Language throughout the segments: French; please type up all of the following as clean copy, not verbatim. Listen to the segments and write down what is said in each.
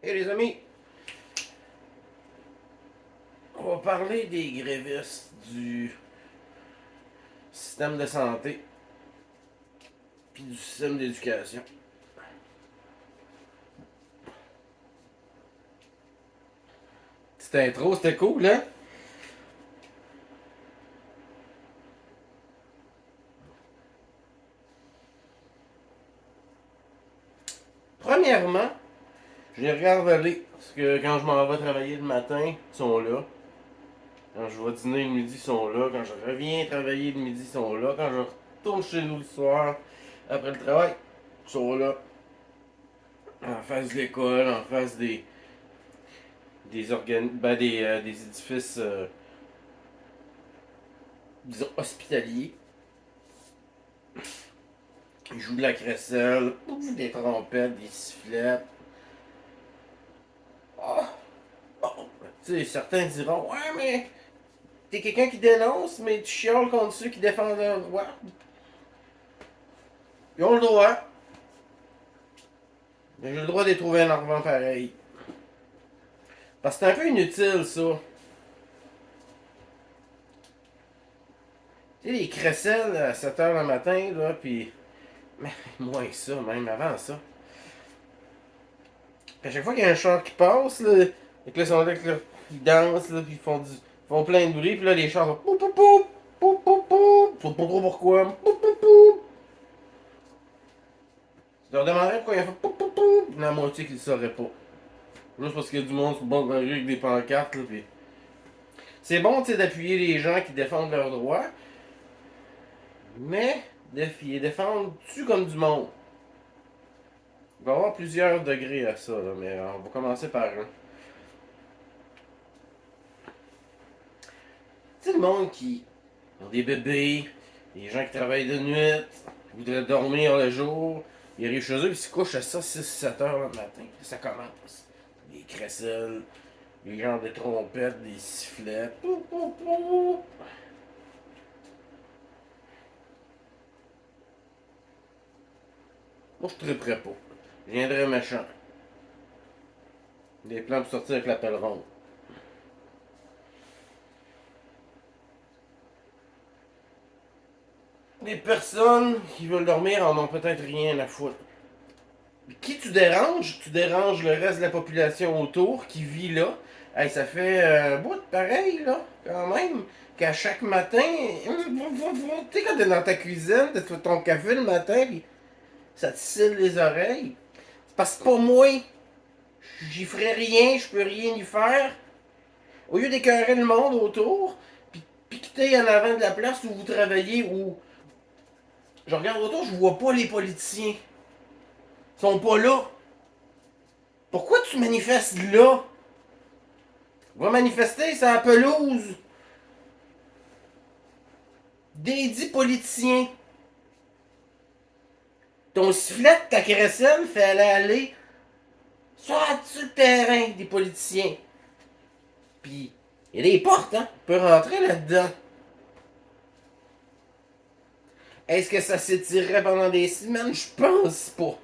Hey les amis, on va parler des grévistes du système de santé puis du système d'éducation. Petite intro, c'était cool, hein? Premièrement, je les regarde aller parce que quand je m'en vais travailler le matin, ils sont là. Quand je vais dîner le midi, ils sont là. Quand je reviens travailler le midi, ils sont là. Quand je retourne chez nous le soir, après le travail, ils sont là. En face de l'école, en face des édifices, disons, hospitaliers. Ils jouent de la crécelle, des trompettes, des sifflettes. Oh, oh. Tu sais, certains diront, ouais, mais t'es quelqu'un qui dénonce, mais tu chiales contre ceux qui défendent leurs droits. Ils ont le droit. Mais j'ai le droit de les trouver énervant pareil. Parce que c'est un peu inutile, ça. Tu sais, les crécelles à 7h le matin, là, pis. Mais moins que ça, même avant ça. Pis à chaque fois qu'il y a un char qui passe, là, avec le son là, ils dansent, là, pis ils font plein de bruit, pis là, les chars sont. Poup, poup, poup, poup, poup, poup. Je sais pas trop pourquoi. Poup, poup, poup. Tu leur demanderais pourquoi ils font poup, poup, poup. La moitié qu'ils le sauraient pas. Juste parce qu'il y a du monde sur le bord de la rue avec des pancartes, là, pis. C'est bon, tu sais, d'appuyer les gens qui défendent leurs droits, mais les défendent-tu comme du monde? Il va y avoir plusieurs degrés à ça, là, mais on va commencer par un. Tu sais, le monde qui ont des bébés, des gens qui travaillent de nuit, qui voudraient dormir le jour, ils arrivent chez eux et ils se couchent à ça 6-7 heures le matin. Ça commence. Des crécelles, des gens des trompettes, des sifflets. Pou, pou, pou. Moi, je triperais pas. Je viendrais méchant. Des plans pour sortir avec la pelle ronde. Les personnes qui veulent dormir en ont peut-être rien à foutre. Qui tu déranges? Tu déranges le reste de la population autour qui vit là. Hey, ça fait un bout de pareil, là, quand même, qu'à chaque matin, tu sais, quand t'es dans ta cuisine, t'as fait ton café le matin, pis ça te scille les oreilles. C'est parce que pas moi, j'y ferais rien, je peux rien y faire. Au lieu d'écœurer le monde autour, pis piqueter en avant de la place où vous travaillez, où je regarde autour, je vois pas les politiciens. Ils sont pas là. Pourquoi tu manifestes là? Va manifester, c'est la pelouse des dits politiciens. Ton sifflet de ta crécelle fait aller sur le terrain des politiciens. Puis, il y a des portes, hein? On peut rentrer là-dedans. Est-ce que ça s'étirerait pendant des semaines? Je pense pas.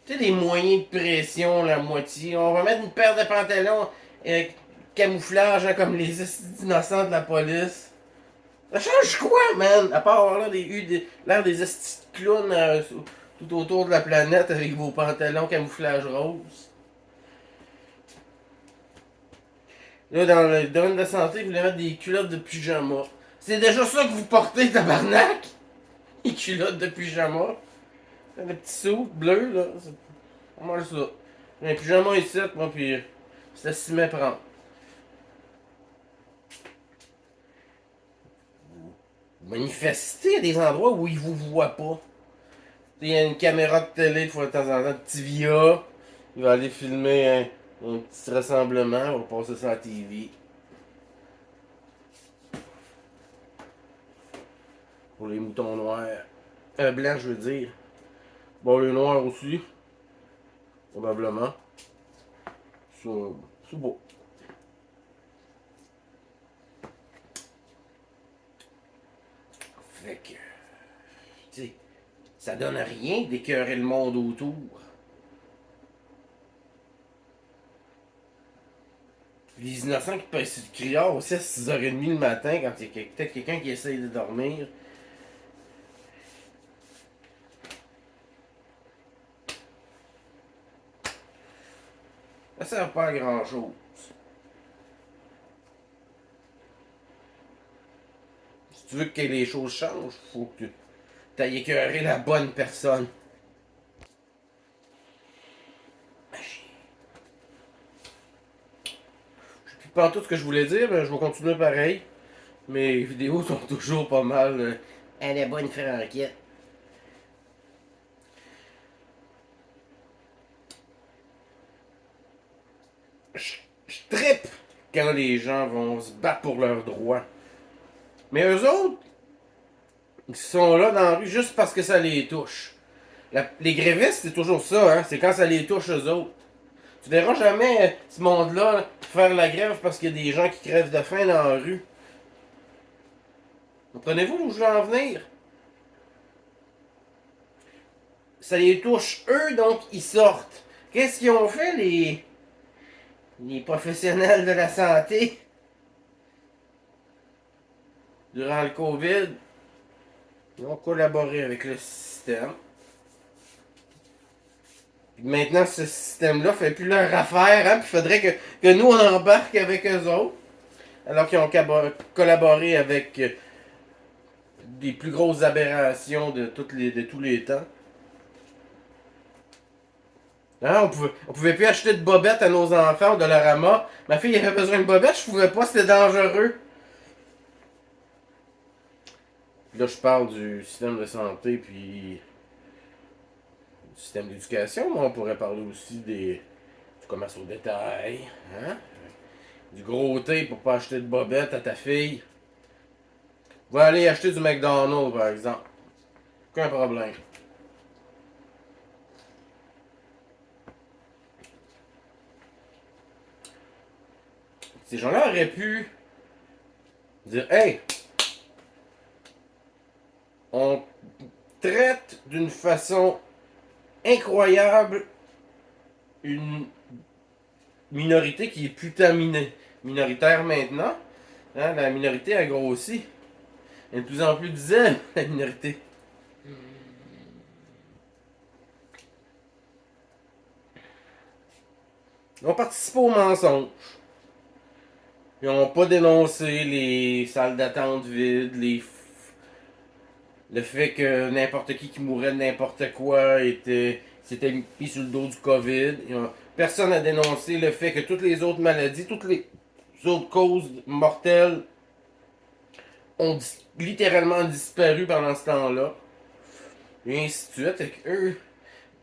Tu sais, des moyens de pression, la moitié. On va mettre une paire de pantalons camouflage, hein, comme les innocents de la police. Ça change quoi, man? À part avoir l'air des estis de clowns tout autour de la planète avec vos pantalons camouflage rose. Là, dans le domaine de la santé, vous voulez mettre des culottes de pyjama. C'est déjà ça que vous portez, tabarnak! Les culottes de pyjama. Le petit sou bleu, là. C'est pas mal ça. J'ai un pyjama ici, moi, puis c'est à s'y méprendre. Vous manifestez à des endroits où ils vous voient pas. Il y a une caméra de télé de fois de temps en temps, de petit VIA. Il va aller filmer un petit rassemblement, on va passer ça à la TV. Pour les moutons noirs. Blancs, je veux dire. Bon, les noirs aussi, probablement. C'est beau. Fait que, tu sais, Ça donne rien d'écœurer le monde autour. Les innocents qui pèsent sur le criard aussi à 6h30 le matin quand il y a peut-être quelqu'un qui essaye de dormir. Ça sert pas à grand chose. Si tu veux que les choses changent, faut que tu ailles écœurer la bonne personne. Je sais plus pas tout ce que je voulais dire, mais je vais continuer pareil. Mes vidéos sont toujours pas mal. Elle est bonne franquette. Je trippe quand les gens vont se battre pour leurs droits. Mais eux autres, ils sont là dans la rue juste parce que ça les touche. Les grévistes, c'est toujours ça, hein? C'est quand ça les touche eux autres. Tu verras jamais ce monde-là faire la grève parce qu'il y a des gens qui crèvent de faim dans la rue. Comprenez-vous où je veux en venir? Ça les touche eux, donc ils sortent. Qu'est-ce qu'ils ont fait, les professionnels de la santé durant le COVID? Ils ont collaboré avec le système. Puis maintenant, ce système-là fait plus leur affaire, hein? Puis il faudrait que nous, on embarque avec eux autres. Alors qu'ils ont collaboré avec des plus grosses aberrations de tous les temps. Hein, on pouvait plus acheter de bobettes à nos enfants au Dollarama. Ma fille avait besoin de bobettes, je pouvais pas, c'était dangereux. Là, je parle du système de santé puis du système d'éducation, mais on pourrait parler aussi du commerce au détail. Hein? Du gros thé pour pas acheter de bobettes à ta fille. Va aller acheter du McDonald's, par exemple. Aucun problème. Ces gens-là auraient pu dire hey, on traite d'une façon incroyable une minorité qui est putain minoritaire maintenant. Hein, la minorité a grossi. Elle est de plus en plus dizaine, la minorité. Ils ont participé au mensonge. Ils n'ont pas dénoncé les salles d'attente vides, le fait que n'importe qui mourait de n'importe quoi s'était mis sur le dos du COVID. Personne n'a dénoncé le fait que toutes les autres maladies, toutes les autres causes mortelles ont littéralement disparu pendant ce temps-là. Et ainsi de suite. Et eux,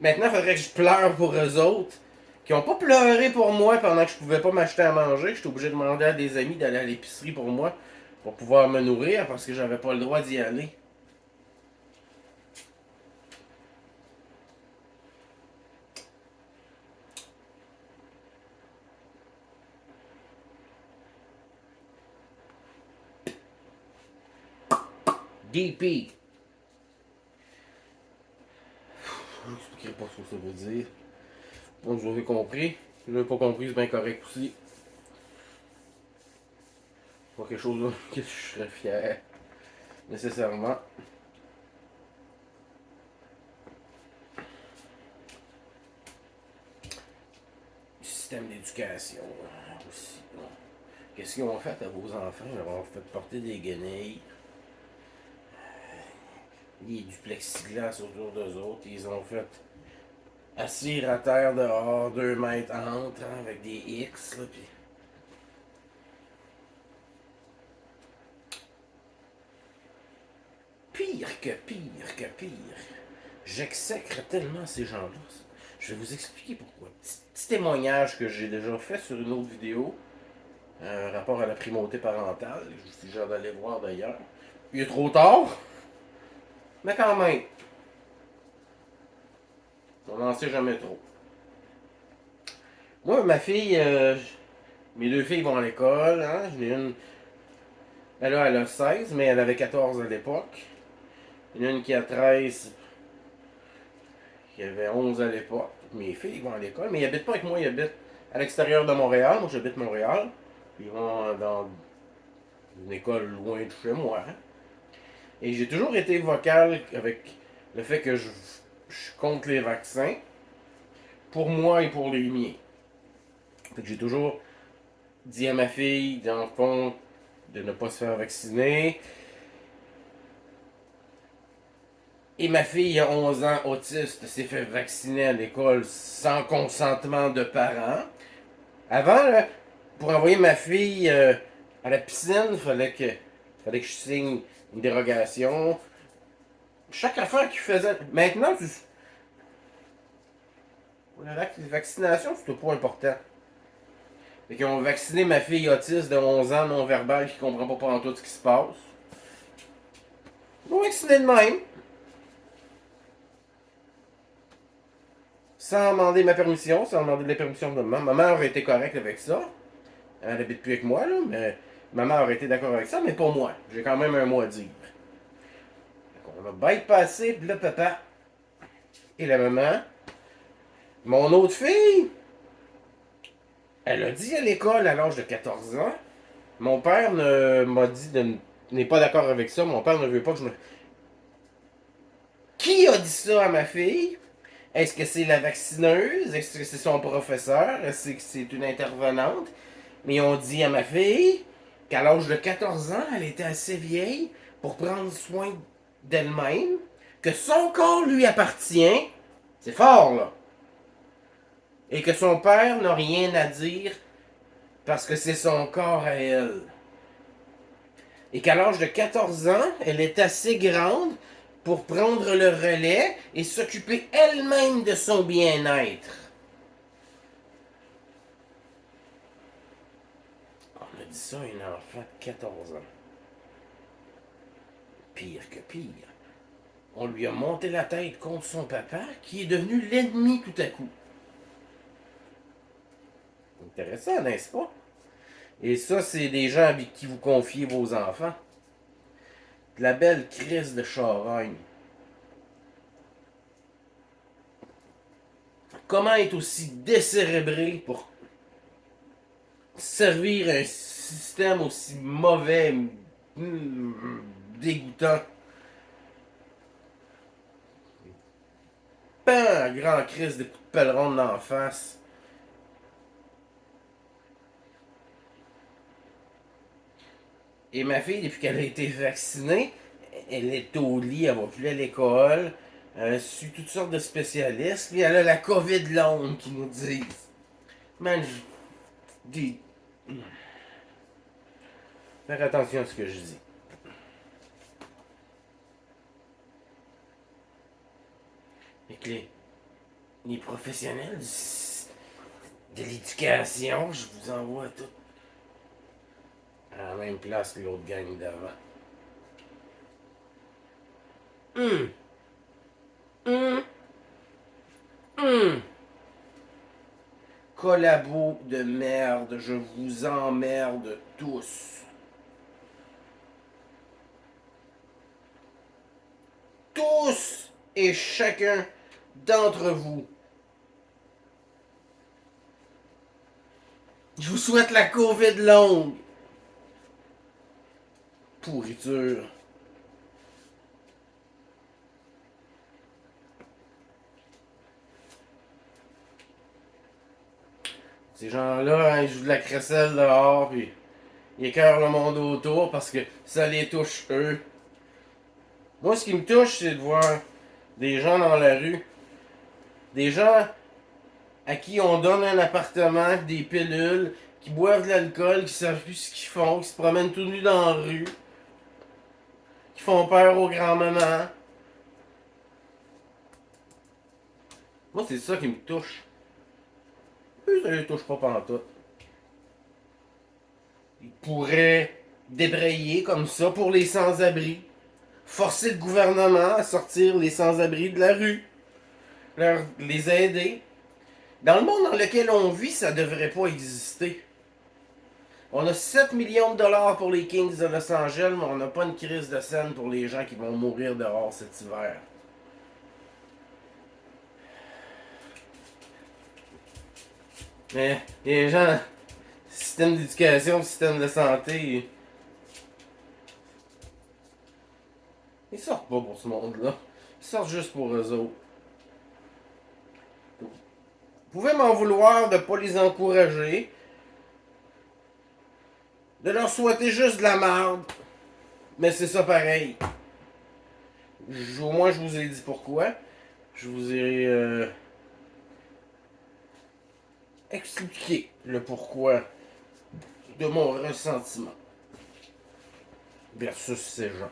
maintenant, il faudrait que je pleure pour eux autres, qui ont pas pleuré pour moi pendant que je pouvais pas m'acheter à manger. J'étais obligé de demander à des amis d'aller à l'épicerie pour moi, pour pouvoir me nourrir, parce que j'avais pas le droit d'y aller. DP. Je n'expliquerai pas ce que ça veut dire. Donc, vous avez compris. Si vous n'avez pas compris, c'est bien correct aussi. Pas quelque chose que je serais fier, nécessairement. Système d'éducation aussi. Qu'est-ce qu'ils ont fait à vos enfants? Ils leur ont fait porter des guenilles, du plexiglas autour d'eux autres. Ils ont fait assis à terre dehors, 2 mètres entre, hein, avec des X. Là, pis... Pire que pire que pire. J'exècre tellement ces gens-là. Je vais vous expliquer pourquoi. Petit témoignage que j'ai déjà fait sur une autre vidéo. Un rapport à la primauté parentale. Je vous suggère d'aller voir d'ailleurs. Il est trop tard. Mais quand même. On n'en sait jamais trop. Moi, ma fille, mes 2 filles vont à l'école. Hein? J'en ai une. Elle a 16, mais elle avait 14 à l'époque. Il y en a une qui a 13. Il y avait 11 à l'époque. Mes filles vont à l'école, mais ils habitent pas avec moi, ils habitent à l'extérieur de Montréal. Moi, j'habite Montréal. Ils vont dans une école loin de chez moi. Hein. Et j'ai toujours été vocal avec le fait que je suis contre les vaccins, pour moi et pour les miens. Fait que j'ai toujours dit à ma fille, dans le fond, de ne pas se faire vacciner. Et ma fille, a 11 ans, autiste, s'est fait vacciner à l'école sans consentement de parents. Avant, là, pour envoyer ma fille à la piscine, fallait que je signe une dérogation. Chaque affaire qu'il faisait. Maintenant, la vaccination, c'était pas important. Fait qu'ils ont vacciné ma fille autiste de 11 ans, non-verbale, qui comprend pas pendant tout ce qui se passe. Ils m'ont vacciné de même. Sans demander ma permission, sans demander la permission de maman. Ma mère aurait été correcte avec ça. Elle n'habite plus avec moi, là, mais ma mère aurait été d'accord avec ça, mais pas moi. J'ai quand même un mot à dire. On a bypassé le papa et la maman. Mon autre fille, elle a dit à l'école à l'âge de 14 ans, mon père m'a dit n'est pas d'accord avec ça, mon père ne veut pas que je me... Qui a dit ça à ma fille? Est-ce que c'est la vaccineuse? Est-ce que c'est son professeur? Est-ce que c'est une intervenante? Mais on dit à ma fille qu'à l'âge de 14 ans, elle était assez vieille pour prendre soin d'elle-même, que son corps lui appartient. C'est fort, là. Et que son père n'a rien à dire parce que c'est son corps à elle. Et qu'à l'âge de 14 ans, elle est assez grande pour prendre le relais et s'occuper elle-même de son bien-être. On a dit ça à une enfant de 14 ans. Pire que pire. On lui a monté la tête contre son papa, qui est devenu l'ennemi tout à coup. Intéressant, n'est-ce pas? Et ça, c'est des gens avec qui vous confiez vos enfants. De la belle crise de charogne. Comment être aussi décérébré pour servir un système aussi mauvais, dégoûtant? Pan, grand crise de coups de pèleron d'en face. Et ma fille, depuis qu'elle a été vaccinée, elle est au lit, elle va plus à l'école. Elle suit toutes sortes de spécialistes. Puis elle a la COVID longue qui nous disent. Man, je dis. Faire attention à ce que je dis. Et que les professionnels de l'éducation, je vous envoie tout à la même place que l'autre gang d'avant. Hum. Hum. Hum. Collabos de merde, je vous emmerde tous. Tous et chacun d'entre vous. Je vous souhaite la COVID longue. Pourriture. Ces gens-là, hein, ils jouent de la crécelle dehors, puis ils écœurent le monde autour parce que ça les touche eux. Moi, ce qui me touche, c'est de voir des gens dans la rue. Des gens à qui on donne un appartement, des pilules, qui boivent de l'alcool, qui savent plus ce qu'ils font, qui se promènent tout nus dans la rue, qui font peur aux grands-mamans. Moi, c'est ça qui me touche. Eux, ça les touche pas pantoute. Ils pourraient débrayer comme ça pour les sans-abri. Forcer le gouvernement à sortir les sans-abri de la rue. Les aider. Dans le monde dans lequel on vit, ça devrait pas exister. On a 7 millions de dollars pour les Kings de Los Angeles, mais on n'a pas une crise de scène pour les gens qui vont mourir dehors cet hiver. Mais les gens, système d'éducation, système de santé, ils sortent pas pour ce monde-là. Ils sortent juste pour eux autres. Vous pouvez m'en vouloir de pas les encourager, de leur souhaiter juste de la merde, mais c'est ça pareil. Au moins, je vous ai dit pourquoi. Je vous ai expliqué le pourquoi de mon ressentiment versus ces gens.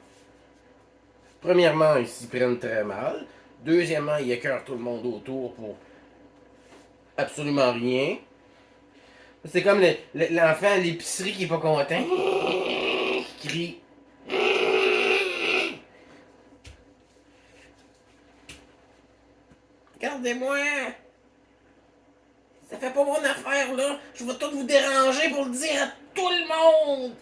Premièrement, ils s'y prennent très mal. Deuxièmement, ils écœurent tout le monde autour pour absolument rien. C'est comme l'enfant à l'épicerie qui est pas content. Qui crie. Regardez-moi! Ça fait pas mon affaire là! Je vais tout vous déranger pour le dire à tout le monde!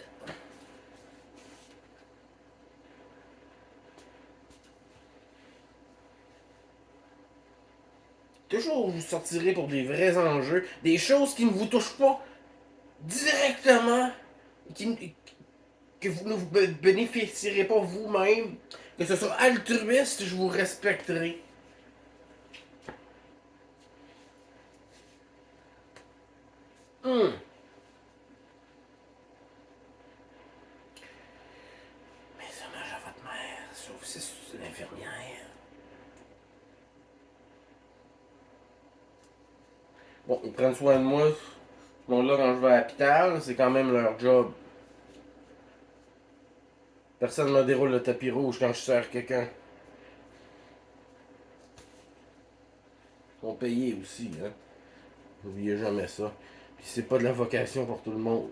Toujours vous sortirez pour des vrais enjeux, des choses qui ne vous touchent pas directement, qui, que vous ne vous bénéficierez pas vous-même, que ce soit altruiste, je vous respecterai. Hum. Mes hommages à votre mère, sauf si c'est une infirmière. Bon, ils prennent soin de moi. Bon, là, quand je vais à l'hôpital, c'est quand même leur job. Personne ne me déroule le tapis rouge quand je sers quelqu'un. Ils sont payés aussi, hein. N'oubliez jamais ça. Puis c'est pas de la vocation pour tout le monde.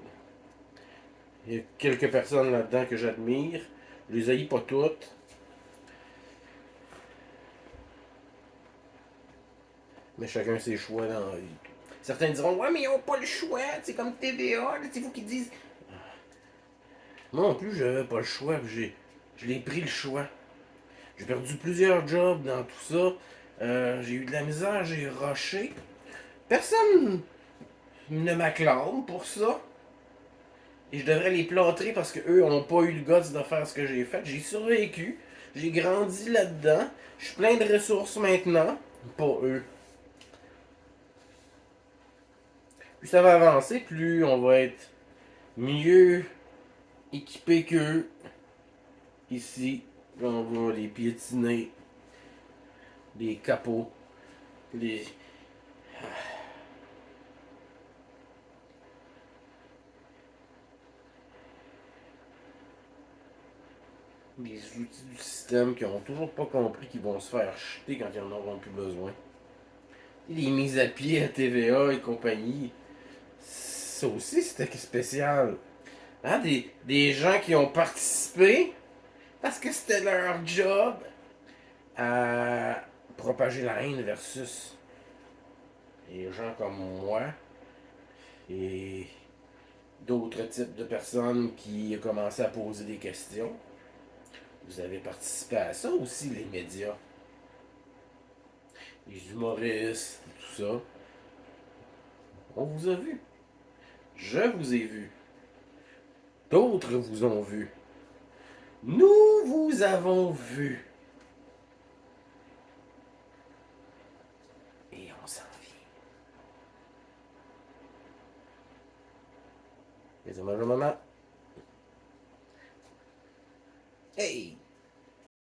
Il y a quelques personnes là-dedans que j'admire. Je les haïs pas toutes. Mais chacun ses choix dans la vie. Certains diront, ouais, mais ils ont pas le choix. C'est comme TVA, c'est vous qui disent. Moi non plus, j'avais pas le choix. Je l'ai pris le choix. J'ai perdu plusieurs jobs dans tout ça. J'ai eu de la misère, j'ai rushé. Personne ne m'acclame pour ça. Et je devrais les plâtrer parce qu'eux n'ont pas eu le guts de faire ce que j'ai fait. J'ai survécu. J'ai grandi là-dedans. Je suis plein de ressources maintenant. Pas eux. Plus ça va avancer, plus on va être mieux équipé qu'eux. Ici, on va les piétiner. Les capots. Les. Les outils du système qui ont toujours pas compris qu'ils vont se faire jeter quand ils en auront plus besoin. Les mises à pied à TVA et compagnie. Ça aussi, c'était spécial. Hein, des gens qui ont participé parce que c'était leur job à propager la haine versus les gens comme moi et d'autres types de personnes qui ont commencé à poser des questions. Vous avez participé à ça aussi, les médias. Les humoristes, tout ça. On vous a vu. Je vous ai vu. D'autres vous ont vu. Nous vous avons vu. Et on s'en vient. Les hommages à maman. Hey!